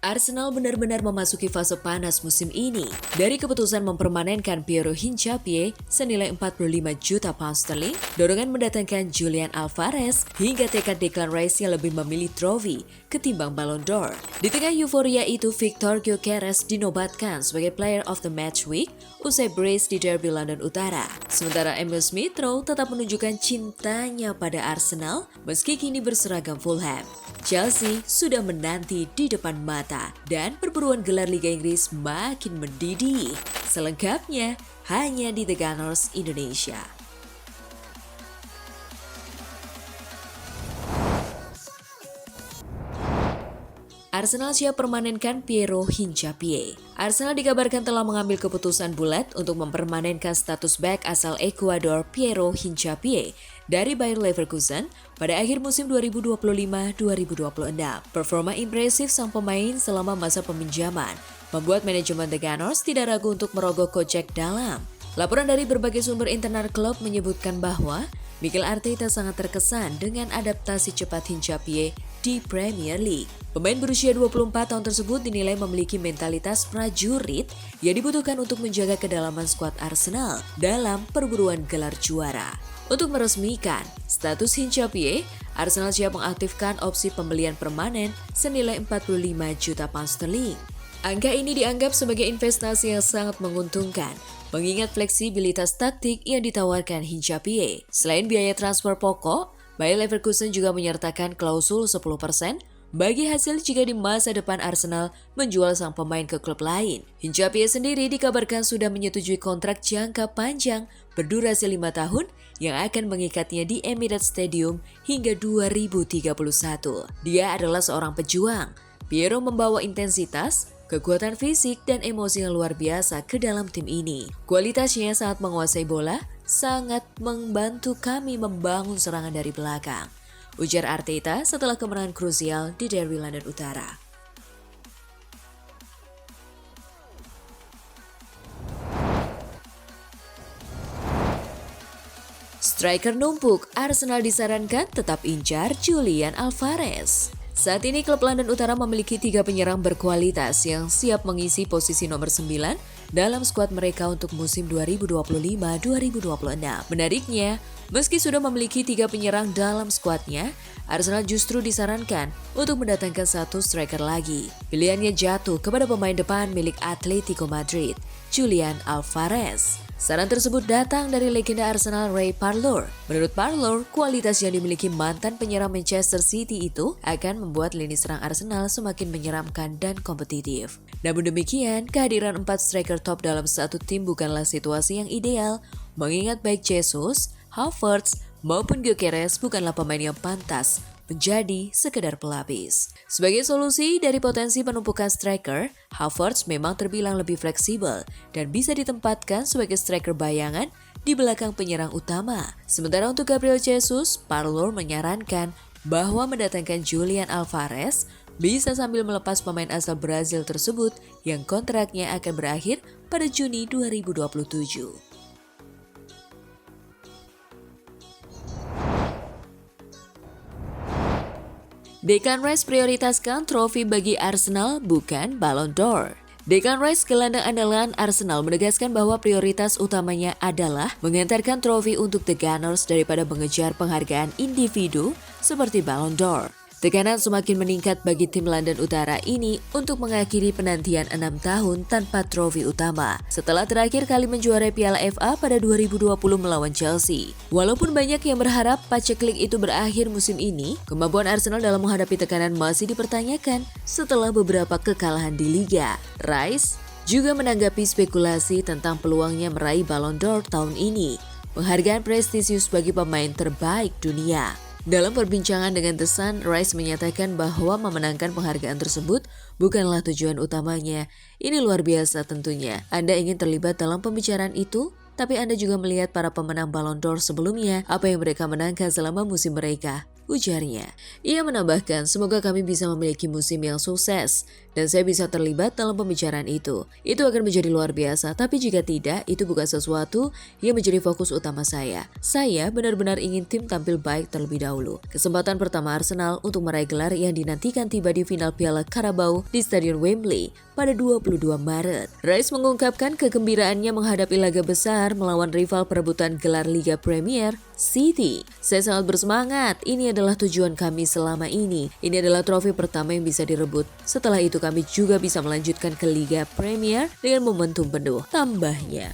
Arsenal benar-benar memasuki fase panas musim ini. Dari keputusan mempermanenkan Piero Hincapié senilai 45 juta pound sterling, dorongan mendatangkan Julian Alvarez, hingga tekad Declan Rice yang lebih memilih trofi ketimbang Ballon d'Or. Di tengah euforia itu, Victor Gyökeres dinobatkan sebagai Player of the Match Week usai brace di Derby London Utara. Sementara Emil Smith Rowe tetap menunjukkan cintanya pada Arsenal meski kini berseragam Fulham. Chelsea sudah menanti di depan mata dan perburuan gelar Liga Inggris makin mendidih. Selengkapnya hanya di The Gunners Indonesia. Arsenal siap permanenkan Piero Hincapié. Arsenal dikabarkan telah mengambil keputusan bulat untuk mempermanenkan status bek asal Ekuador Piero Hincapié dari Bayer Leverkusen pada akhir musim 2025-2026. Performa impresif sang pemain selama masa peminjaman membuat manajemen The Gunners tidak ragu untuk merogoh kocek dalam. Laporan dari berbagai sumber internal klub menyebutkan bahwa Mikel Arteta sangat terkesan dengan adaptasi cepat Hincapié di Premier League. Pemain berusia 24 tahun tersebut dinilai memiliki mentalitas prajurit yang dibutuhkan untuk menjaga kedalaman skuad Arsenal dalam perburuan gelar juara. Untuk meresmikan status Hincapié, Arsenal siap mengaktifkan opsi pembelian permanen senilai 45 juta pound sterling. Angka ini dianggap sebagai investasi yang sangat menguntungkan, mengingat fleksibilitas taktik yang ditawarkan Hincapié. Selain biaya transfer pokok, Bayer Leverkusen juga menyertakan klausul 10% bagi hasil jika di masa depan Arsenal menjual sang pemain ke klub lain. Hincapié sendiri dikabarkan sudah menyetujui kontrak jangka panjang berdurasi 5 tahun yang akan mengikatnya di Emirates Stadium hingga 2031. Dia adalah seorang pejuang. Piero membawa intensitas, kekuatan fisik, dan emosi yang luar biasa ke dalam tim ini. Kualitasnya saat menguasai bola sangat membantu kami membangun serangan dari belakang, ujar Arteta setelah kemenangan krusial di Derby London Utara. Striker numpuk, Arsenal disarankan tetap incar Julian Alvarez. Saat ini klub London Utara memiliki 3 penyerang berkualitas yang siap mengisi posisi nomor 9 dalam skuad mereka untuk musim 2025-2026. Menariknya, meski sudah memiliki 3 penyerang dalam skuadnya, Arsenal justru disarankan untuk mendatangkan satu striker lagi. Pilihannya jatuh kepada pemain depan milik Atletico Madrid, Julian Alvarez. Saran tersebut datang dari legenda Arsenal Ray Parlour. Menurut Parlour, kualitas yang dimiliki mantan penyerang Manchester City itu akan membuat lini serang Arsenal semakin menyeramkan dan kompetitif. Namun demikian, kehadiran 4 striker top dalam satu tim bukanlah situasi yang ideal, mengingat baik Jesus, Havertz, maupun Gyökeres bukanlah pemain yang pantas menjadi sekedar pelapis. Sebagai solusi dari potensi penumpukan striker, Havertz memang terbilang lebih fleksibel dan bisa ditempatkan sebagai striker bayangan di belakang penyerang utama. Sementara untuk Gabriel Jesus, Parlour menyarankan bahwa mendatangkan Julian Alvarez bisa sambil melepas pemain asal Brazil tersebut yang kontraknya akan berakhir pada Juni 2027. Declan Rice prioritaskan trofi bagi Arsenal bukan Ballon d'Or. Declan Rice, gelandang andalan Arsenal, menegaskan bahwa prioritas utamanya adalah mengantarkan trofi untuk The Gunners daripada mengejar penghargaan individu seperti Ballon d'Or. Tekanan semakin meningkat bagi tim London Utara ini untuk mengakhiri penantian 6 tahun tanpa trofi utama setelah terakhir kali menjuarai Piala FA pada 2020 melawan Chelsea. Walaupun banyak yang berharap paceklik itu berakhir musim ini, kemampuan Arsenal dalam menghadapi tekanan masih dipertanyakan setelah beberapa kekalahan di Liga. Rice juga menanggapi spekulasi tentang peluangnya meraih Ballon d'Or tahun ini, penghargaan prestisius bagi pemain terbaik dunia. Dalam perbincangan dengan The Sun, Rice menyatakan bahwa memenangkan penghargaan tersebut bukanlah tujuan utamanya. Ini luar biasa tentunya. Anda ingin terlibat dalam pembicaraan itu, tapi Anda juga melihat para pemenang Ballon d'Or sebelumnya, apa yang mereka menangkan selama musim mereka. ujarnya. Ia menambahkan, semoga kami bisa memiliki musim yang sukses dan saya bisa terlibat dalam pembicaraan itu. Itu akan menjadi luar biasa, tapi jika tidak, itu bukan sesuatu yang menjadi fokus utama saya. Saya benar-benar ingin tim tampil baik terlebih dahulu. Kesempatan pertama Arsenal untuk meraih gelar yang dinantikan tiba di final Piala Carabao di Stadion Wembley pada 22 Maret. Rice mengungkapkan kegembiraannya menghadapi laga besar melawan rival perebutan gelar Liga Premier, City. Saya sangat bersemangat, ini adalah tujuan kami selama ini. Ini adalah trofi pertama yang bisa direbut. Setelah itu kami juga bisa melanjutkan ke Liga Premier dengan momentum penuh, tambahnya.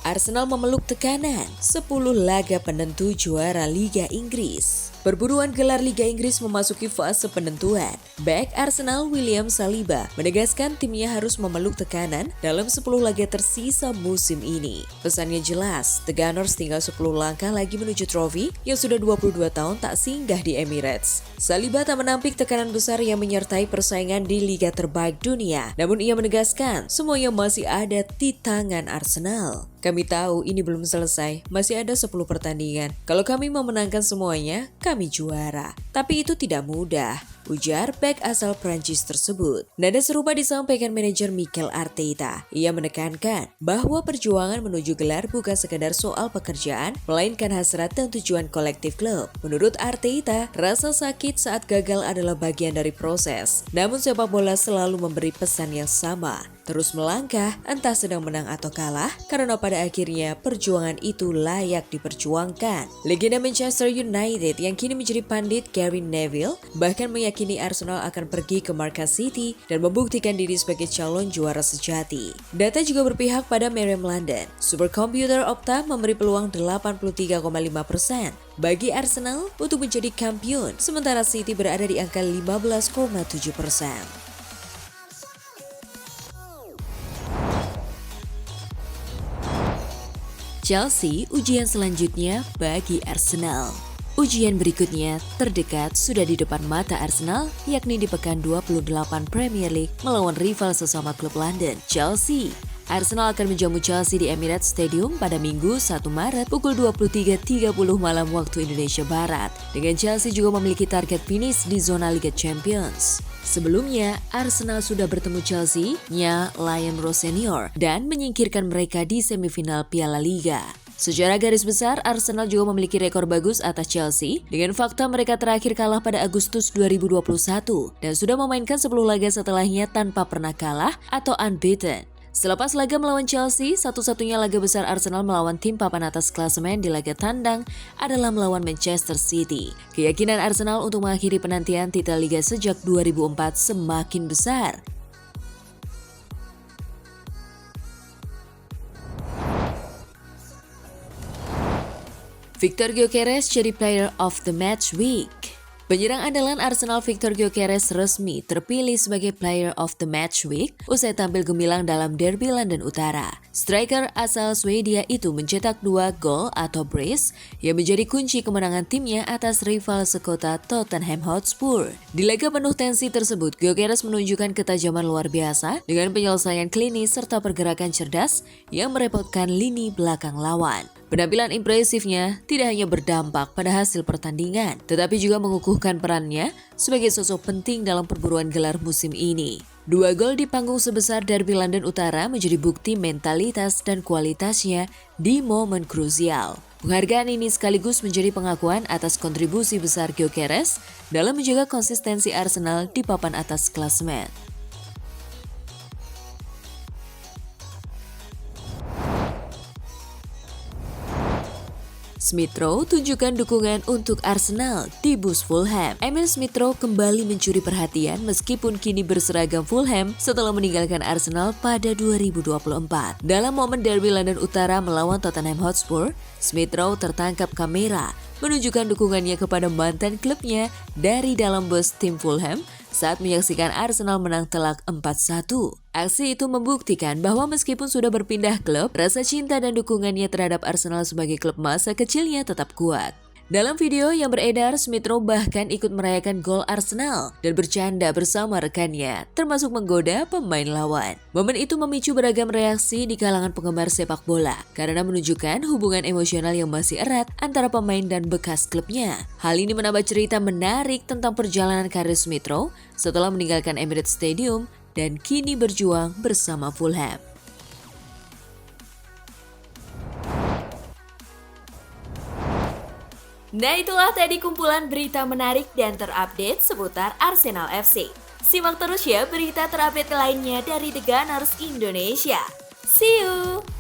Arsenal memeluk tekanan 10 laga penentu juara Liga Inggris. Perburuan gelar Liga Inggris memasuki fase penentuan. Bek Arsenal William Saliba menegaskan timnya harus memeluk tekanan dalam 10 laga tersisa musim ini. Pesannya jelas, The Gunners tinggal 10 langkah lagi menuju trofi yang sudah 22 tahun tak singgah di Emirates. Saliba tak menampik tekanan besar yang menyertai persaingan di liga terbaik dunia. Namun ia menegaskan, semuanya masih ada di tangan Arsenal. Kami tahu ini belum selesai, masih ada 10 pertandingan. Kalau kami memenangkan semuanya, kami juara. Tapi itu tidak mudah, ujar bek asal Prancis tersebut. Nada serupa disampaikan manajer Mikel Arteta. Ia menekankan bahwa perjuangan menuju gelar bukan sekadar soal pekerjaan, melainkan hasrat dan tujuan kolektif klub. Menurut Arteta, rasa sakit saat gagal adalah bagian dari proses. Namun sepak bola selalu memberi pesan yang sama. Terus melangkah, entah sedang menang atau kalah, karena pada akhirnya perjuangan itu layak diperjuangkan. Legenda Manchester United yang kini menjadi pandit Gary Neville bahkan meyakini Arsenal akan pergi ke markas City dan membuktikan diri sebagai calon juara sejati. Data juga berpihak pada Merriam London. Superkomputer Opta memberi peluang 83,5% bagi Arsenal untuk menjadi kampiun, sementara City berada di angka 15,7%. Chelsea, ujian selanjutnya bagi Arsenal. Ujian berikutnya terdekat sudah di depan mata Arsenal, yakni di pekan 28 Premier League melawan rival sesama klub London, Chelsea. Arsenal akan menjamu Chelsea di Emirates Stadium pada Minggu 1 Maret pukul 23.30 malam waktu Indonesia Barat. Dengan Chelsea juga memiliki target finish di zona Liga Champions. Sebelumnya, Arsenal sudah bertemu Chelsea-nya Lion Rose Senior dan menyingkirkan mereka di semifinal Piala Liga. Secara garis besar, Arsenal juga memiliki rekor bagus atas Chelsea dengan fakta mereka terakhir kalah pada Agustus 2021 dan sudah memainkan 10 laga setelahnya tanpa pernah kalah atau unbeaten. Selepas laga melawan Chelsea, satu-satunya laga besar Arsenal melawan tim papan atas klasemen di laga tandang adalah melawan Manchester City. Keyakinan Arsenal untuk mengakhiri penantian titel Liga sejak 2004 semakin besar. Victor Gyökeres jadi Player of the Match Week. Penyerang andalan Arsenal Victor Gyökeres resmi terpilih sebagai Player of the Match Week usai tampil gemilang dalam Derby London Utara. Striker asal Swedia itu mencetak 2 gol atau brace yang menjadi kunci kemenangan timnya atas rival sekota Tottenham Hotspur. Di laga penuh tensi tersebut, Gyökeres menunjukkan ketajaman luar biasa dengan penyelesaian klinis serta pergerakan cerdas yang merepotkan lini belakang lawan. Penampilan impresifnya tidak hanya berdampak pada hasil pertandingan, tetapi juga mengukuhkan perannya sebagai sosok penting dalam perburuan gelar musim ini. 2 gol di panggung sebesar Derby London Utara menjadi bukti mentalitas dan kualitasnya di momen krusial. Penghargaan ini sekaligus menjadi pengakuan atas kontribusi besar Gyökeres dalam menjaga konsistensi Arsenal di papan atas klasemen. Smith Rowe tunjukkan dukungan untuk Arsenal di bus Fulham. Emil Smith Rowe kembali mencuri perhatian meskipun kini berseragam Fulham setelah meninggalkan Arsenal pada 2024. Dalam momen Derby London Utara melawan Tottenham Hotspur, Smith Rowe tertangkap kamera menunjukkan dukungannya kepada mantan klubnya dari dalam bus tim Fulham saat menyaksikan Arsenal menang telak 4-1. Aksi itu membuktikan bahwa meskipun sudah berpindah klub, rasa cinta dan dukungannya terhadap Arsenal sebagai klub masa kecilnya tetap kuat. Dalam video yang beredar, Smith Rowe bahkan ikut merayakan gol Arsenal dan bercanda bersama rekannya, termasuk menggoda pemain lawan. Momen itu memicu beragam reaksi di kalangan penggemar sepak bola karena menunjukkan hubungan emosional yang masih erat antara pemain dan bekas klubnya. Hal ini menambah cerita menarik tentang perjalanan karir Smith Rowe setelah meninggalkan Emirates Stadium dan kini berjuang bersama Fulham. Nah, itulah tadi kumpulan berita menarik dan terupdate seputar Arsenal FC. Simak terus ya berita terupdate lainnya dari The Gunners Indonesia. See you!